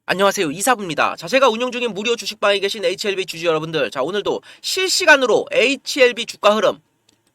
안녕하세요. 이사부입니다. 자, 제가 운영 중인 무료 주식방에 계신 HLB 주주 여러분들, 자, 오늘도 실시간으로 HLB 주가 흐름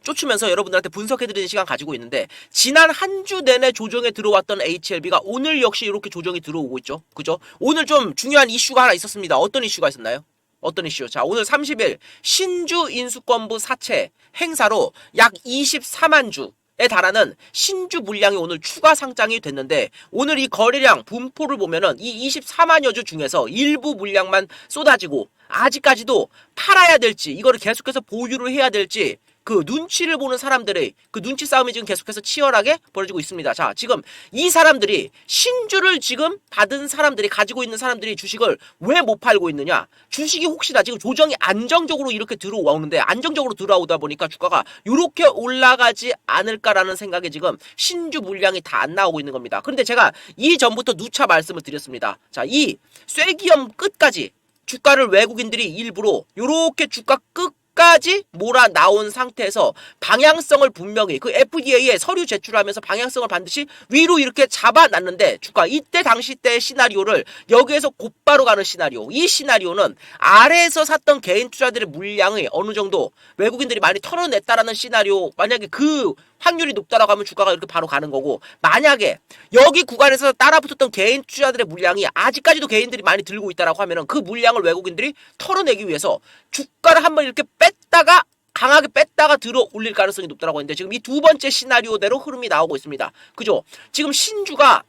쫓으면서 여러분들한테 분석해드리는 시간 가지고 있는데, 지난 한 주 내내 조정에 들어왔던 HLB가 오늘 역시 이렇게 조정이 들어오고 있죠. 그죠? 오늘 좀 중요한 이슈가 하나 있었습니다. 어떤 이슈가 있었나요? 어떤 이슈? 자, 오늘 30일 신주 인수권부 사채 행사로 약 24만 주에 달하는 신주 물량이 오늘 추가 상장이 됐는데, 오늘 이 거래량 분포를 보면은 이 24만여 주 중에서 일부 물량만 쏟아지고, 아직까지도 팔아야 될지 이거를 계속해서 보유를 해야 될지 그 눈치를 보는 사람들의 그 눈치 싸움이 지금 계속해서 치열하게 벌어지고 있습니다. 자, 지금 이 사람들이 신주를 지금 받은 사람들이, 가지고 있는 사람들이 주식을 왜 못 팔고 있느냐? 주식이 혹시나 지금 조정이 안정적으로 이렇게 들어오는데, 안정적으로 들어오다 보니까 주가가 이렇게 올라가지 않을까라는 생각에 지금 신주 물량이 다 안 나오고 있는 겁니다. 그런데 제가 이전부터 누차 말씀을 드렸습니다. 자, 이 쐐기염 끝까지 주가를 외국인들이 일부러 요렇게 주가 끝까지 몰아 나온 상태에서 방향성을 분명히 그 FDA에 서류 제출하면서 방향성을 반드시 위로 이렇게 잡아놨는데, 주가 이때 당시 때 시나리오를 여기에서 곧바로 가는 시나리오, 이 시나리오는 아래에서 샀던 개인 투자들의 물량이 어느 정도 외국인들이 많이 털어냈다라는 시나리오, 만약에 그 확률이 높다라고 하면 주가가 이렇게 바로 가는 거고, 만약에 여기 구간에서 따라붙었던 개인 투자들의 물량이 아직까지도 개인들이 많이 들고 있다라고 하면은 그 물량을 외국인들이 털어내기 위해서 주가를 한번 이렇게 뺐다가 강하게 뺐다가 들어 올릴 가능성이 높다라고 했는데, 지금 이 두 번째 시나리오대로 흐름이 나오고 있습니다. 그죠? 지금 신주가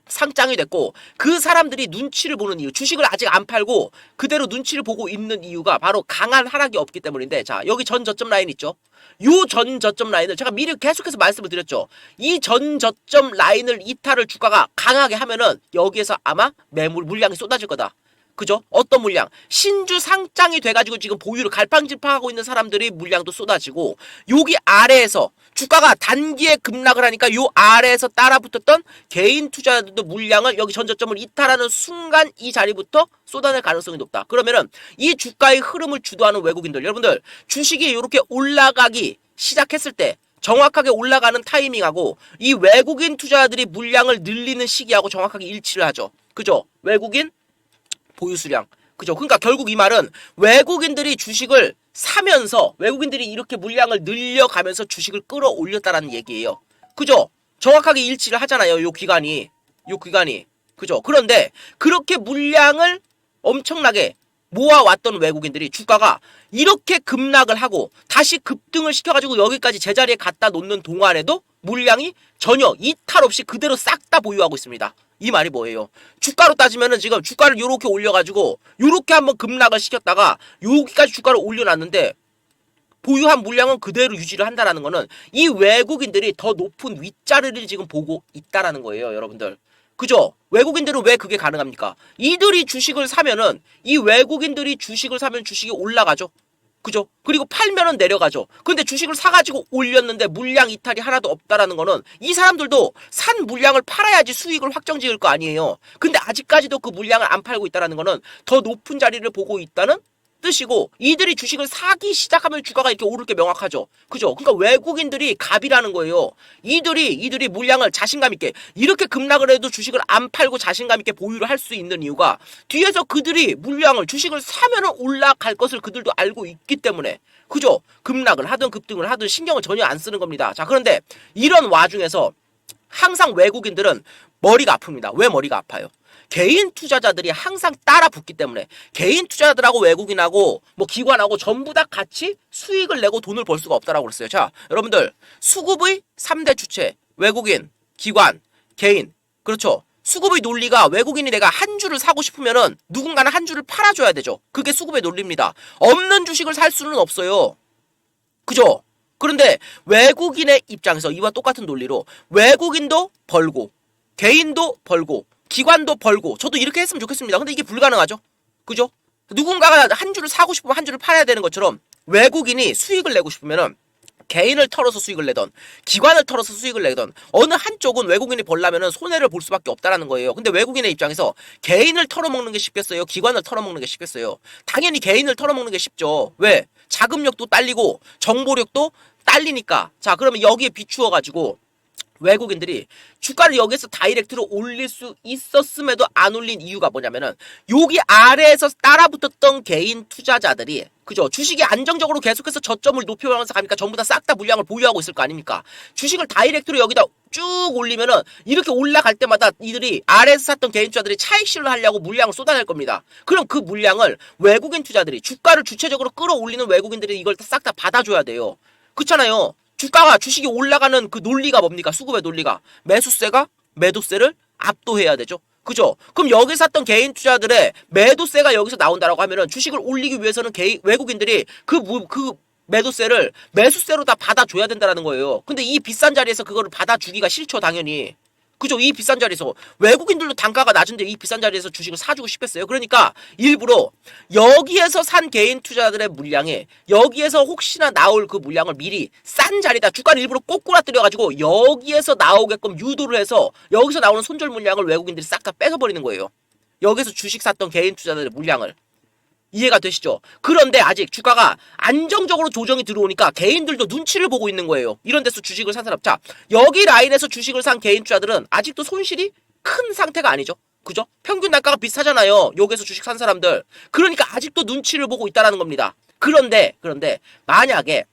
상장이 됐고, 그 사람들이 눈치를 보는 이유, 주식을 아직 안 팔고 그대로 눈치를 보고 있는 이유가 바로 강한 하락이 없기 때문인데, 자, 여기 전 저점 라인 있죠? 요 전 저점 라인을 제가 미리 계속해서 말씀을 드렸죠. 이 전 저점 라인을 이탈을 주가가 강하게 하면은 여기에서 아마 매물 물량이 쏟아질 거다. 그죠? 어떤 물량? 신주 상장이 돼가지고 지금 보유를 갈팡질팡하고 있는 사람들이 물량도 쏟아지고, 여기 아래에서 주가가 단기에 급락을 하니까 요 아래에서 따라붙었던 개인 투자자들도 물량을 여기 전저점을 이탈하는 순간 이 자리부터 쏟아낼 가능성이 높다. 그러면은 이 주가의 흐름을 주도하는 외국인들, 여러분들 주식이 이렇게 올라가기 시작했을 때 정확하게 올라가는 타이밍하고 이 외국인 투자자들이 물량을 늘리는 시기하고 정확하게 일치를 하죠. 그죠? 외국인 보유 수량. 그죠? 그러니까 결국 이 말은 외국인들이 주식을 사면서 외국인들이 이렇게 물량을 늘려가면서 주식을 끌어올렸다라는 얘기예요. 그죠? 정확하게 일치를 하잖아요. 요 기간이. 요 기간이. 그죠? 그런데 그렇게 물량을 엄청나게 모아왔던 외국인들이 주가가 이렇게 급락을 하고 다시 급등을 시켜가지고 여기까지 제자리에 갖다 놓는 동안에도 물량이 전혀 이탈 없이 그대로 싹 다 보유하고 있습니다. 이 말이 뭐예요? 주가로 따지면은 지금 주가를 요렇게 올려가지고 요렇게 한번 급락을 시켰다가 여기까지 주가를 올려놨는데 보유한 물량은 그대로 유지를 한다라는 거는 이 외국인들이 더 높은 윗자리를 지금 보고 있다라는 거예요, 여러분들. 그죠? 외국인들은 왜 그게 가능합니까? 이들이 주식을 사면은, 이 외국인들이 주식을 사면 주식이 올라가죠. 그죠? 그리고 팔면은 내려가죠. 근데 주식을 사가지고 올렸는데 물량 이탈이 하나도 없다라는 거는 이 사람들도 산 물량을 팔아야지 수익을 확정 지을 거 아니에요. 근데 아직까지도 그 물량을 안 팔고 있다라는 거는 더 높은 자리를 보고 있다는 뜻이고, 이들이 주식을 사기 시작하면 주가가 이렇게 오를 게 명확하죠. 그죠? 그러니까 외국인들이 갑이라는 거예요. 이들이 물량을 자신감 있게 이렇게 급락을 해도 주식을 안 팔고 자신감 있게 보유를 할 수 있는 이유가, 뒤에서 그들이 물량을 주식을 사면은 올라갈 것을 그들도 알고 있기 때문에, 그죠? 급락을 하든 급등을 하든 신경을 전혀 안 쓰는 겁니다. 자, 그런데 이런 와중에서 항상 외국인들은 머리가 아픕니다. 왜 머리가 아파요? 개인 투자자들이 항상 따라 붙기 때문에, 개인 투자자들하고 외국인하고 뭐 기관하고 전부 다 같이 수익을 내고 돈을 벌 수가 없다라고 그랬어요. 자, 여러분들 수급의 3대 주체, 외국인, 기관, 개인. 그렇죠? 수급의 논리가, 외국인이 내가 한 주를 사고 싶으면은 누군가는 한 주를 팔아줘야 되죠. 그게 수급의 논리입니다. 없는 주식을 살 수는 없어요. 그죠? 그런데 외국인의 입장에서 이와 똑같은 논리로 외국인도 벌고 개인도 벌고 기관도 벌고, 저도 이렇게 했으면 좋겠습니다. 근데 이게 불가능하죠. 그죠? 누군가가 한 주를 사고 싶으면 한 주를 팔아야 되는 것처럼, 외국인이 수익을 내고 싶으면은 개인을 털어서 수익을 내던 기관을 털어서 수익을 내던 어느 한쪽은 외국인이 벌려면은 손해를 볼 수밖에 없다라는 거예요. 근데 외국인의 입장에서 개인을 털어먹는 게 쉽겠어요? 기관을 털어먹는 게 쉽겠어요? 당연히 개인을 털어먹는 게 쉽죠. 왜? 자금력도 딸리고 정보력도 딸리니까. 자, 그러면 여기에 비추어가지고 외국인들이 주가를 여기서 다이렉트로 올릴 수 있었음에도 안 올린 이유가 뭐냐면은 여기 아래에서 따라붙었던 개인 투자자들이 그죠? 주식이 안정적으로 계속해서 저점을 높여가면서 가니까 전부 다 싹 다 물량을 보유하고 있을 거 아닙니까? 주식을 다이렉트로 여기다 쭉 올리면은 이렇게 올라갈 때마다 이들이 아래에서 샀던 개인 투자들이 차익 실현을 하려고 물량을 쏟아낼 겁니다. 그럼 그 물량을 외국인 투자들이 주가를 주체적으로 끌어올리는 외국인들이 이걸 싹 다 받아줘야 돼요. 그렇잖아요. 주가가 주식이 올라가는 그 논리가 뭡니까? 수급의 논리가 매수세가 매도세를 압도해야 되죠. 그죠? 그럼 여기 샀던 개인 투자들의 매도세가 여기서 나온다라고 하면은 주식을 올리기 위해서는 외국인들이 그 매도세를 매수세로 다 받아줘야 된다라는 거예요. 근데 이 비싼 자리에서 그거를 받아주기가 싫죠, 당연히. 그죠? 이 비싼 자리에서 외국인들도 단가가 낮은데 이 비싼 자리에서 주식을 사주고 싶겠어요. 그러니까 일부러 여기에서 산 개인 투자들의 물량에 여기에서 혹시나 나올 그 물량을 미리 싼 자리다 주가를 일부러 꼬꾸라뜨려 가지고 여기에서 나오게끔 유도를 해서 여기서 나오는 손절 물량을 외국인들이 싹 다 뺏어버리는 거예요. 여기서 주식 샀던 개인 투자들의 물량을. 이해가 되시죠? 그런데 아직 주가가 안정적으로 조정이 들어오니까 개인들도 눈치를 보고 있는 거예요. 이런 데서 주식을 산 사람. 자, 여기 라인에서 주식을 산 개인 투자들은 아직도 손실이 큰 상태가 아니죠. 그죠? 평균 단가가 비슷하잖아요. 여기서 주식 산 사람들. 그러니까 아직도 눈치를 보고 있다는 겁니다. 그런데 만약에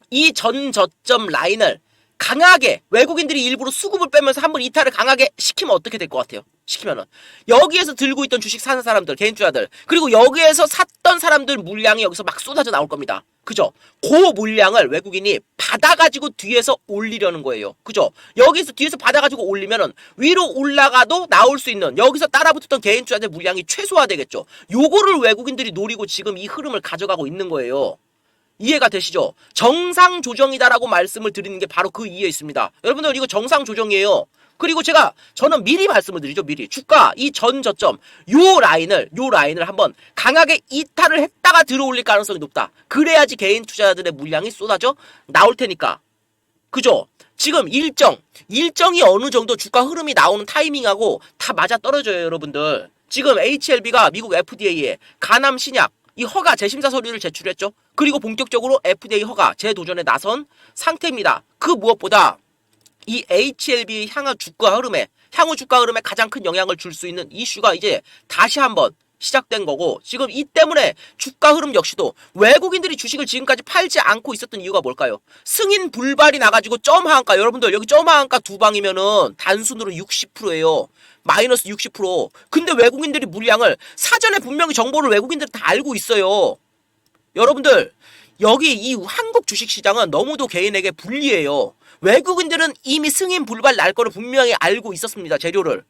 이 전 저점 라인을 강하게 외국인들이 일부러 수급을 빼면서 한번 이탈을 강하게 시키면 어떻게 될 것 같아요? 시키면은 여기에서 들고 있던 주식 사는 사람들, 개인 투자들, 그리고 여기에서 샀던 사람들 물량이 여기서 막 쏟아져 나올 겁니다. 그죠? 그 물량을 외국인이 받아가지고 뒤에서 올리려는 거예요. 그죠? 여기서 뒤에서 받아가지고 올리면은 위로 올라가도 나올 수 있는 여기서 따라붙었던 개인 투자들 물량이 최소화되겠죠. 요거를 외국인들이 노리고 지금 이 흐름을 가져가고 있는 거예요. 이해가 되시죠? 정상 조정이다라고 말씀을 드리는 게 바로 그 이유에 있습니다. 여러분들 이거 정상 조정이에요. 그리고 저는 미리 말씀을 드리죠. 미리 주가 이 전 저점 요 라인을 한번 강하게 이탈을 했다가 들어올릴 가능성이 높다. 그래야지 개인 투자자들의 물량이 쏟아져 나올 테니까. 그죠? 지금 일정이 어느 정도 주가 흐름이 나오는 타이밍하고 다 맞아 떨어져요, 여러분들. 지금 HLB가 미국 FDA에 간암 신약 이 허가 재심사 서류를 제출했죠. 그리고 본격적으로 FDA 허가 재도전에 나선 상태입니다. 그 무엇보다 이 HLB 향후 주가 흐름에 가장 큰 영향을 줄 수 있는 이슈가 이제 다시 한번 시작된 거고, 지금 이 때문에 주가 흐름 역시도 외국인들이 주식을 지금까지 팔지 않고 있었던 이유가 뭘까요? 승인 불발이 나가지고 점하한가, 여러분들 여기 점하한가 두 방이면은 단순으로 60%예요. 마이너스 60%. 근데 외국인들이 물량을 사전에 분명히 정보를 외국인들이 다 알고 있어요. 여러분들 여기 이 한국 주식시장은 너무도 개인에게 불리해요. 외국인들은 이미 승인 불발 날 거를 분명히 알고 있었습니다. 재료를.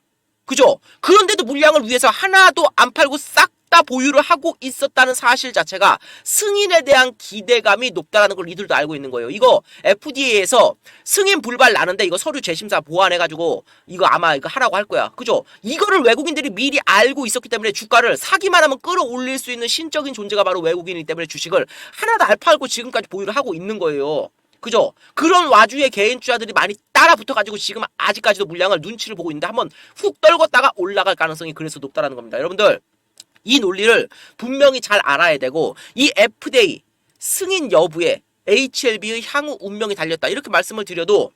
그죠? 그런데도 물량을 위해서 하나도 안 팔고 싹 다 보유를 하고 있었다는 사실 자체가 승인에 대한 기대감이 높다는 걸 이들도 알고 있는 거예요. 이거 FDA에서 승인 불발 나는데 이거 서류 재심사 보완해가지고 이거 아마 이거 하라고 할 거야. 그죠? 이거를 외국인들이 미리 알고 있었기 때문에 주가를 사기만 하면 끌어올릴 수 있는 신적인 존재가 바로 외국인이기 때문에 주식을 하나도 안 팔고 지금까지 보유를 하고 있는 거예요. 그죠? 그런 와중에 개인 투자들이 많이 따라 붙어가지고 지금 아직까지도 물량을 눈치를 보고 있는데 한번 훅 떨궜다가 올라갈 가능성이 그래서 높다는 겁니다. 여러분들 이 논리를 분명히 잘 알아야 되고, 이 FDA 승인 여부에 HLB의 향후 운명이 달렸다 이렇게 말씀을 드려도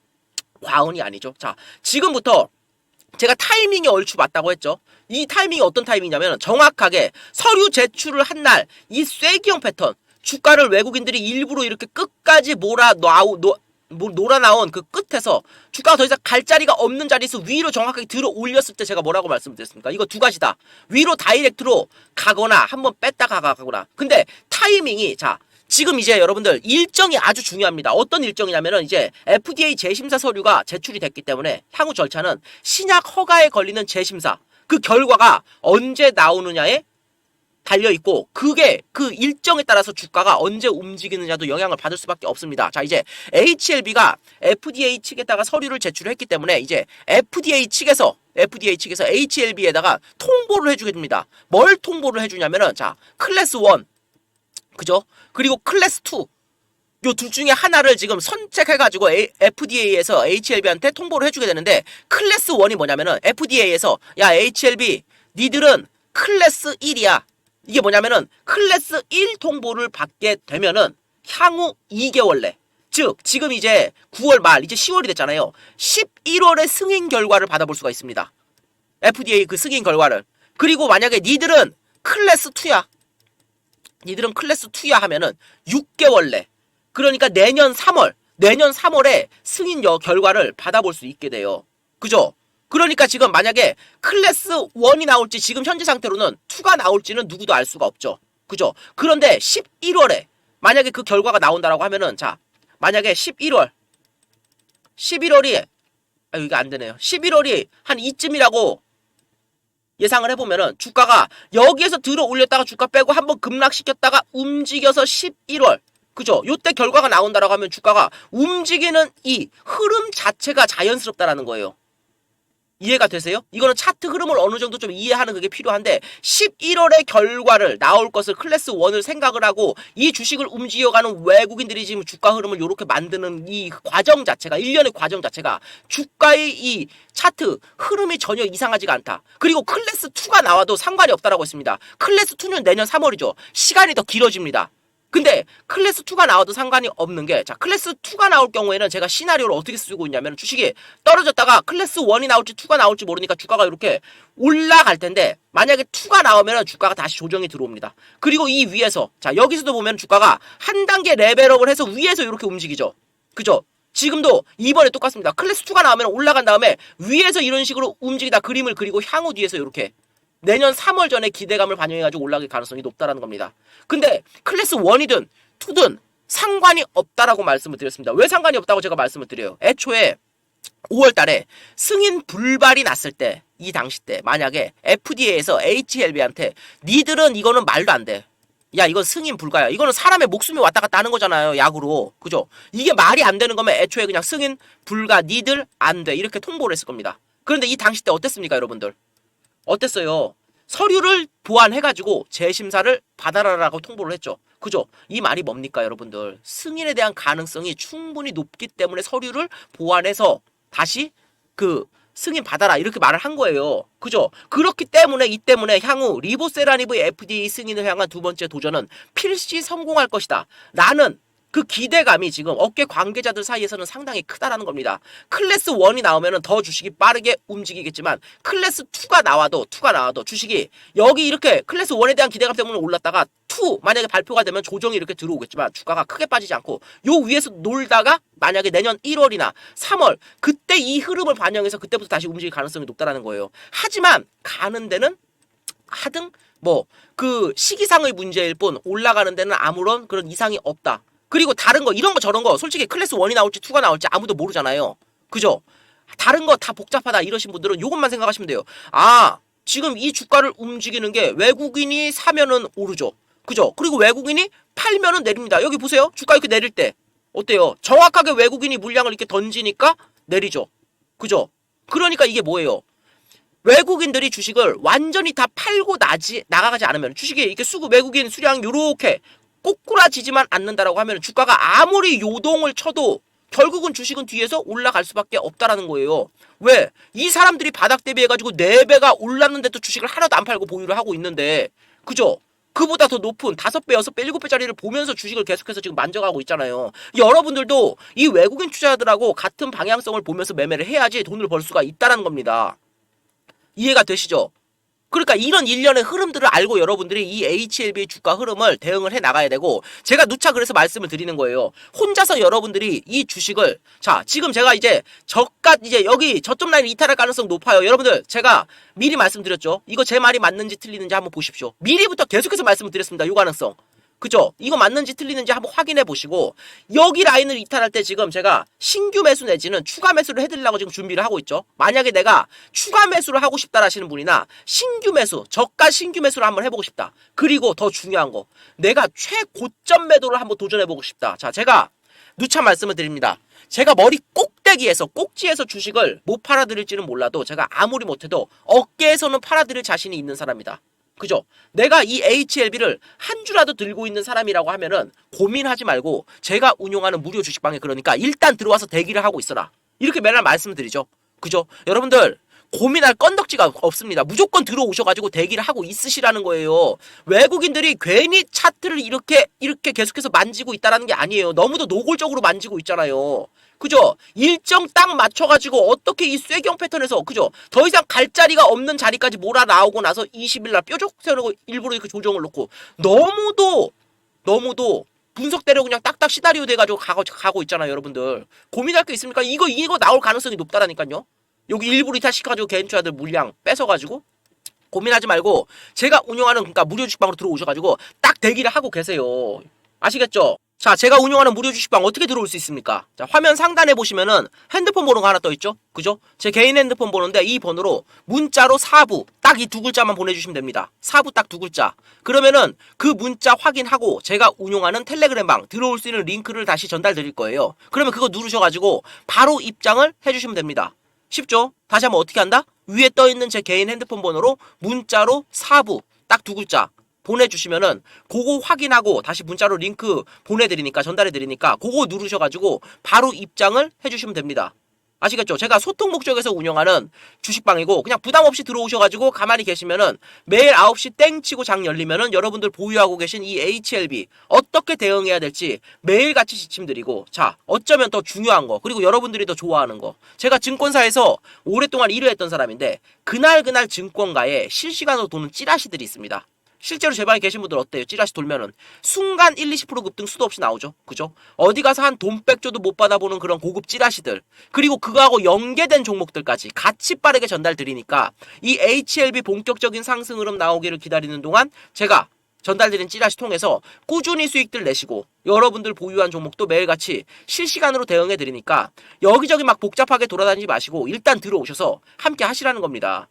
과언이 아니죠. 자, 지금부터 제가 타이밍이 얼추 맞다고 했죠. 이 타이밍이 어떤 타이밍이냐면 정확하게 서류 제출을 한 날 이 쐐기형 패턴 주가를 외국인들이 일부러 이렇게 끝까지 놀아 나온 그 끝에서 주가가 더 이상 갈 자리가 없는 자리에서 위로 정확하게 들어 올렸을 때 제가 뭐라고 말씀드렸습니까? 이거 두 가지다. 위로 다이렉트로 가거나 한번 뺐다가 가거나. 근데 타이밍이 지금 이제 여러분들 일정이 아주 중요합니다. 어떤 일정이냐면은 이제 FDA 재심사 서류가 제출이 됐기 때문에 향후 절차는 신약 허가에 걸리는 재심사 그 결과가 언제 나오느냐에 달려있고, 그게 그 일정에 따라서 주가가 언제 움직이느냐도 영향을 받을 수밖에 없습니다. 자, 이제 HLB가 FDA 측에다가 서류를 제출했기 때문에 이제 FDA 측에서 HLB에다가 통보를 해주게 됩니다. 뭘 통보를 해주냐면은 클래스 1 그죠? 그리고 클래스 2 요 둘 중에 하나를 지금 선택해가지고 FDA에서 HLB한테 통보를 해주게 되는데, 클래스 1이 뭐냐면은 FDA에서 야 HLB 니들은 클래스 1이야. 이게 뭐냐면은 클래스 1 통보를 받게 되면은 향후 2개월 내 즉 지금 이제 9월 말 이제 10월이 됐잖아요. 11월에 승인 결과를 받아볼 수가 있습니다. FDA 그 승인 결과를. 그리고 만약에 니들은 클래스 2야. 니들은 클래스 2야 하면은 6개월 내. 그러니까 내년 3월에 승인 결과를 받아볼 수 있게 돼요. 그죠? 그러니까 지금 만약에 클래스 1이 나올지 지금 현재 상태로는 2가 나올지는 누구도 알 수가 없죠. 그죠? 그런데 11월에 만약에 그 결과가 나온다라고 하면은 자, 만약에 11월이 이게 안 되네요. 11월이 한 이쯤이라고 예상을 해보면은 주가가 여기에서 들어 올렸다가 주가 빼고 한번 급락시켰다가 움직여서 11월 그죠? 요때 결과가 나온다라고 하면 주가가 움직이는 이 흐름 자체가 자연스럽다라는 거예요. 이해가 되세요? 이거는 차트 흐름을 어느 정도 좀 이해하는 그게 필요한데 11월의 결과를 나올 것을 클래스 1을 생각을 하고 이 주식을 움직여가는 외국인들이 지금 주가 흐름을 이렇게 만드는 이 과정 자체가 1년의 과정 자체가 주가의 이 차트 흐름이 전혀 이상하지가 않다. 그리고 클래스 2가 나와도 상관이 없다라고 했습니다. 클래스 2는 내년 3월이죠. 시간이 더 길어집니다. 근데 클래스 2가 나와도 상관이 없는 게 자 클래스 2가 나올 경우에는 제가 시나리오를 어떻게 쓰고 있냐면 주식이 떨어졌다가 클래스 1이 나올지 2가 나올지 모르니까 주가가 이렇게 올라갈 텐데 만약에 2가 나오면 주가가 다시 조정이 들어옵니다. 그리고 이 위에서 자 여기서도 보면 주가가 한 단계 레벨업을 해서 위에서 이렇게 움직이죠. 그죠? 지금도 이번에 똑같습니다. 클래스 2가 나오면 올라간 다음에 위에서 이런 식으로 움직이다 그림을 그리고 향후 뒤에서 이렇게 내년 3월 전에 기대감을 반영해가지고 올라갈 가능성이 높다라는 겁니다. 근데 클래스 1이든 2든 상관이 없다라고 말씀을 드렸습니다. 왜 상관이 없다고 제가 말씀을 드려요? 애초에 5월 달에 승인 불발이 났을 때, 이 당시 때 만약에 FDA에서 HLB한테 니들은 이거는 말도 안 돼. 야 이건 승인 불가야. 이거는 사람의 목숨이 왔다 갔다 하는 거잖아요. 약으로. 그죠? 이게 말이 안 되는 거면 애초에 그냥 승인 불가 니들 안 돼. 이렇게 통보를 했을 겁니다. 그런데 이 당시 때 어땠습니까 여러분들? 어땠어요? 서류를 보완해가지고 재심사를 받아라라고 통보를 했죠. 그죠? 이 말이 뭡니까 여러분들? 승인에 대한 가능성이 충분히 높기 때문에 서류를 보완해서 다시 그 승인 받아라 이렇게 말을 한 거예요. 그죠? 그렇기 때문에 이 때문에 향후 리보세라니브의 FDA 승인을 향한 두 번째 도전은 필시 성공할 것이다. 라는 그 기대감이 지금 업계 관계자들 사이에서는 상당히 크다라는 겁니다. 클래스 1이 나오면 더 주식이 빠르게 움직이겠지만 클래스 2가 나와도 주식이 여기 이렇게 클래스 1에 대한 기대감 때문에 올랐다가 2 만약에 발표가 되면 조정이 이렇게 들어오겠지만 주가가 크게 빠지지 않고 요 위에서 놀다가 만약에 내년 1월이나 3월 그때 이 흐름을 반영해서 그때부터 다시 움직일 가능성이 높다라는 거예요. 하지만 가는 데는 하등 뭐 그 시기상의 문제일 뿐 올라가는 데는 아무런 그런 이상이 없다. 그리고 다른 거 이런 거 저런 거 솔직히 클래스 1이 나올지 2가 나올지 아무도 모르잖아요. 그죠? 다른 거 다 복잡하다 이러신 분들은 요것만 생각하시면 돼요. 아 지금 이 주가를 움직이는 게 외국인이 사면은 오르죠. 그죠? 그리고 외국인이 팔면은 내립니다. 여기 보세요. 주가 이렇게 내릴 때 어때요? 정확하게 외국인이 물량을 이렇게 던지니까 내리죠. 그죠? 그러니까 이게 뭐예요? 외국인들이 주식을 완전히 다 팔고 나가지 않으면 주식이 이렇게 외국인 수량 요렇게 꼬꾸라지지만 않는다라고 하면 주가가 아무리 요동을 쳐도 결국은 주식은 뒤에서 올라갈 수밖에 없다라는 거예요. 왜? 이 사람들이 바닥 대비해가지고 4배가 올랐는데도 주식을 하나도 안 팔고 보유를 하고 있는데 그죠? 그보다 더 높은 5배, 6배, 7배짜리를 보면서 주식을 계속해서 지금 만져가고 있잖아요. 여러분들도 이 외국인 투자자들하고 같은 방향성을 보면서 매매를 해야지 돈을 벌 수가 있다는 겁니다. 이해가 되시죠? 그러니까 이런 일련의 흐름들을 알고 여러분들이 이 HLB의 주가 흐름을 대응을 해 나가야 되고 제가 누차 그래서 말씀을 드리는 거예요. 혼자서 여러분들이 이 주식을 자 지금 제가 이제 저가 이제 여기 저점 라인 이탈할 가능성 높아요. 여러분들 제가 미리 말씀드렸죠. 이거 제 말이 맞는지 틀리는지 한번 보십시오. 미리부터 계속해서 말씀을 드렸습니다. 요 가능성. 그죠? 이거 맞는지 틀리는지 한번 확인해 보시고 여기 라인을 이탈할 때 지금 제가 신규 매수 내지는 추가 매수를 해드리려고 지금 준비를 하고 있죠. 만약에 내가 추가 매수를 하고 싶다 하시는 분이나 신규 매수, 저가 신규 매수를 한번 해보고 싶다. 그리고 더 중요한 거 내가 최고점 매도를 한번 도전해보고 싶다. 자 제가 누차 말씀을 드립니다. 제가 머리 꼭대기에서 꼭지에서 주식을 못 팔아드릴지는 몰라도 제가 아무리 못해도 어깨에서는 팔아드릴 자신이 있는 사람이다. 그죠? 내가 이 HLB를 한 주라도 들고 있는 사람이라고 하면은 고민하지 말고 제가 운용하는 무료 주식방에 그러니까 일단 들어와서 대기를 하고 있어라. 이렇게 맨날 말씀을 드리죠. 그죠? 여러분들 고민할 건덕지가 없습니다. 무조건 들어오셔가지고 대기를 하고 있으시라는 거예요. 외국인들이 괜히 차트를 이렇게 계속해서 만지고 있다는 게 아니에요. 너무도 노골적으로 만지고 있잖아요. 그죠? 일정 딱 맞춰가지고 어떻게 이 쇠경 패턴에서, 그죠? 더 이상 갈 자리가 없는 자리까지 몰아 나오고 나서 20일날 뾰족 세우고 일부러 이렇게 조정을 놓고 너무도 분석대로 그냥 딱딱 시나리오 돼가지고 가고 있잖아요, 여러분들. 고민할 게 있습니까? 이거 나올 가능성이 높다라니까요. 여기 일부러 이탈시켜가지고 개인투자들 물량 뺏어가지고 고민하지 말고 제가 운영하는 그러니까 무료 주식방으로 들어오셔가지고 딱 대기를 하고 계세요. 아시겠죠? 자, 제가 운영하는 무료 주식방 어떻게 들어올 수 있습니까? 자, 화면 상단에 보시면은 핸드폰 번호가 하나 떠있죠? 그죠? 제 개인 핸드폰 번호인데 이 번호로 문자로 사부 딱 이 두 글자만 보내주시면 됩니다. 사부 딱 두 글자. 그러면은 그 문자 확인하고 제가 운용하는 텔레그램방 들어올 수 있는 링크를 다시 전달 드릴 거예요. 그러면 그거 누르셔가지고 바로 입장을 해주시면 됩니다. 쉽죠? 다시 한번 어떻게 한다? 위에 떠있는 제 개인 핸드폰 번호로 문자로 사부 딱 두 글자 보내주시면은 그거 확인하고 다시 문자로 링크 보내드리니까 전달해드리니까 그거 누르셔가지고 바로 입장을 해주시면 됩니다. 아시겠죠? 제가 소통 목적에서 운영하는 주식방이고 그냥 부담없이 들어오셔가지고 가만히 계시면은 매일 9시 땡 치고 장 열리면은 여러분들 보유하고 계신 이 HLB 어떻게 대응해야 될지 매일같이 지침드리고, 자, 어쩌면 더 중요한 거, 그리고 여러분들이 더 좋아하는 거, 제가 증권사에서 오랫동안 일을 했던 사람인데 그날 증권가에 실시간으로 도는 찌라시들이 있습니다. 실제로 제 방에 계신 분들 어때요? 찌라시 돌면은 순간 1, 20% 급등 수도 없이 나오죠. 그죠? 어디 가서 한 돈 빽줘도 못 받아보는 그런 고급 찌라시들, 그리고 그거하고 연계된 종목들까지 같이 빠르게 전달드리니까 이 HLB 본격적인 상승 흐름 나오기를 기다리는 동안 제가 전달드린 찌라시 통해서 꾸준히 수익들 내시고 여러분들 보유한 종목도 매일같이 실시간으로 대응해드리니까 여기저기 막 복잡하게 돌아다니지 마시고 일단 들어오셔서 함께 하시라는 겁니다.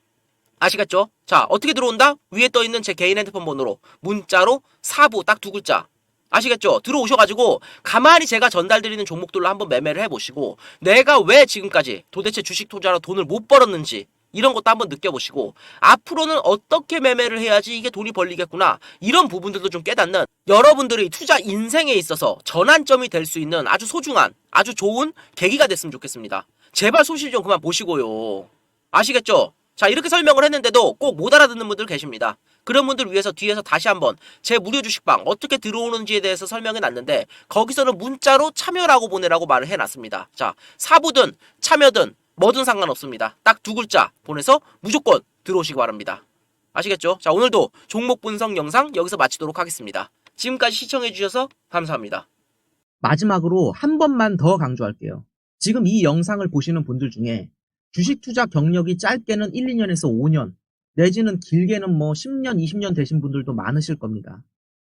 아시겠죠? 자, 어떻게 들어온다? 위에 떠있는 제 개인 핸드폰 번호로 문자로 사부 딱 두 글자. 아시겠죠? 들어오셔가지고 가만히 제가 전달드리는 종목들로 한번 매매를 해보시고 내가 왜 지금까지 도대체 주식 투자로 돈을 못 벌었는지 이런 것도 한번 느껴보시고 앞으로는 어떻게 매매를 해야지 이게 돈이 벌리겠구나, 이런 부분들도 좀 깨닫는 여러분들의 투자 인생에 있어서 전환점이 될 수 있는 아주 소중한 아주 좋은 계기가 됐으면 좋겠습니다. 제발 소실 좀 그만 보시고요. 아시겠죠? 자, 이렇게 설명을 했는데도 꼭 못 알아듣는 분들 계십니다. 그런 분들 위해서 뒤에서 다시 한번 제 무료 주식방 어떻게 들어오는지에 대해서 설명해 놨는데 거기서는 문자로 참여라고 보내라고 말을 해놨습니다. 자, 사부든 참여든 뭐든 상관없습니다. 딱 두 글자 보내서 무조건 들어오시기 바랍니다. 아시겠죠? 자, 오늘도 종목 분석 영상 여기서 마치도록 하겠습니다. 지금까지 시청해 주셔서 감사합니다. 마지막으로 한 번만 더 강조할게요. 지금 이 영상을 보시는 분들 중에 주식 투자 경력이 짧게는 1, 2년에서 5년, 내지는 길게는 뭐 10년, 20년 되신 분들도 많으실 겁니다.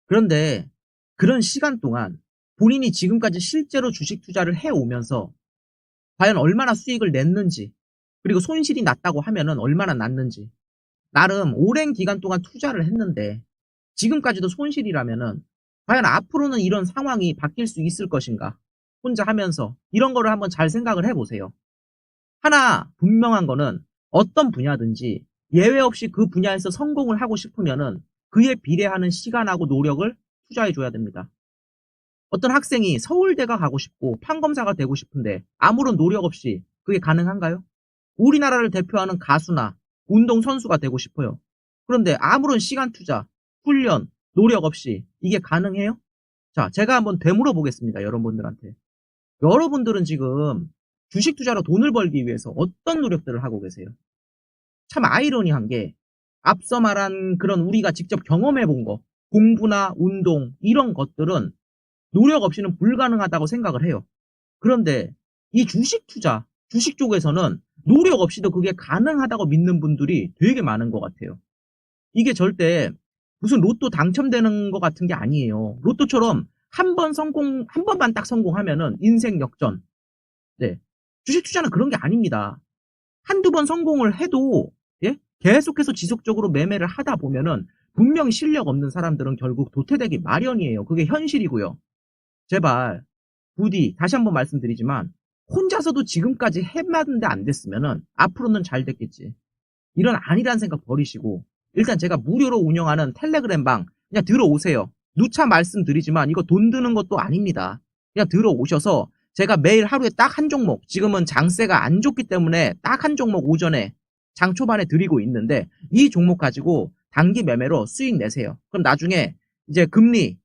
그런데 그런 시간 동안 본인이 지금까지 실제로 주식 투자를 해오면서 과연 얼마나 수익을 냈는지, 그리고 손실이 났다고 하면은 얼마나 났는지, 나름 오랜 기간 동안 투자를 했는데 지금까지도 손실이라면은 과연 앞으로는 이런 상황이 바뀔 수 있을 것인가, 혼자 하면서 이런 거를 한번 잘 생각을 해보세요. 하나 분명한 거는 어떤 분야든지 예외 없이 그 분야에서 성공을 하고 싶으면은 그에 비례하는 시간하고 노력을 투자해 줘야 됩니다. 어떤 학생이 서울대가 가고 싶고 판검사가 되고 싶은데 아무런 노력 없이 그게 가능한가요? 우리나라를 대표하는 가수나 운동선수가 되고 싶어요. 그런데 아무런 시간 투자, 훈련, 노력 없이 이게 가능해요? 자, 제가 한번 되물어 보겠습니다, 여러분들한테. 여러분들은 지금 주식 투자로 돈을 벌기 위해서 어떤 노력들을 하고 계세요? 참 아이러니한 게 앞서 말한 그런 우리가 직접 경험해 본 거, 공부나 운동 이런 것들은 노력 없이는 불가능하다고 생각을 해요. 그런데 이 주식 투자, 주식 쪽에서는 노력 없이도 그게 가능하다고 믿는 분들이 되게 많은 것 같아요. 이게 절대 무슨 로또 당첨되는 것 같은 게 아니에요. 로또처럼 한 번만 딱 성공하면은 인생 역전. 네. 주식 투자는 그런 게 아닙니다. 한두 번 성공을 해도, 예? 계속해서 지속적으로 매매를 하다 보면은 분명히 실력 없는 사람들은 결국 도태되기 마련이에요. 그게 현실이고요. 제발 부디 다시 한번 말씀드리지만 혼자서도 지금까지 해봤는데 안 됐으면은 앞으로는 잘 됐겠지, 이런 아니란 생각 버리시고 일단 제가 무료로 운영하는 텔레그램방 그냥 들어오세요. 누차 말씀드리지만 이거 돈 드는 것도 아닙니다. 그냥 들어오셔서 제가 매일 하루에 딱 한 종목, 지금은 장세가 안 좋기 때문에 딱 한 종목 오전에 장 초반에 드리고 있는데 이 종목 가지고 단기 매매로 수익 내세요. 그럼 나중에 이제 금리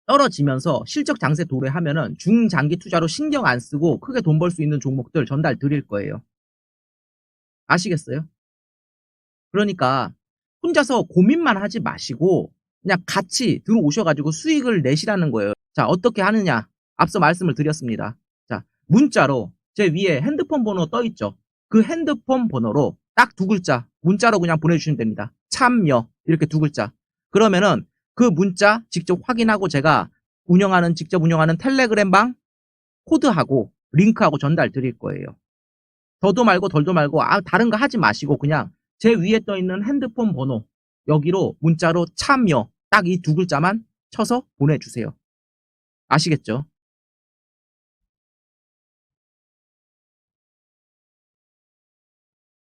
떨어지면서 실적 장세 도래하면은 중장기 투자로 신경 안 쓰고 크게 돈 벌 수 있는 종목들 전달 드릴 거예요. 아시겠어요? 그러니까 혼자서 고민만 하지 마시고 그냥 같이 들어오셔가지고 수익을 내시라는 거예요. 자, 어떻게 하느냐? 앞서 말씀을 드렸습니다. 자, 문자로 제 위에 핸드폰 번호 떠 있죠? 그 핸드폰 번호로 딱 두 글자 문자로 그냥 보내주시면 됩니다. 참여 이렇게 두 글자. 그러면은 그 문자 직접 확인하고 제가 직접 운영하는 텔레그램방 코드하고 링크하고 전달 드릴 거예요. 더도 말고 덜도 말고 다른 거 하지 마시고 그냥 제 위에 떠 있는 핸드폰 번호 여기로 문자로 참여 딱 이 두 글자만 쳐서 보내주세요. 아시겠죠?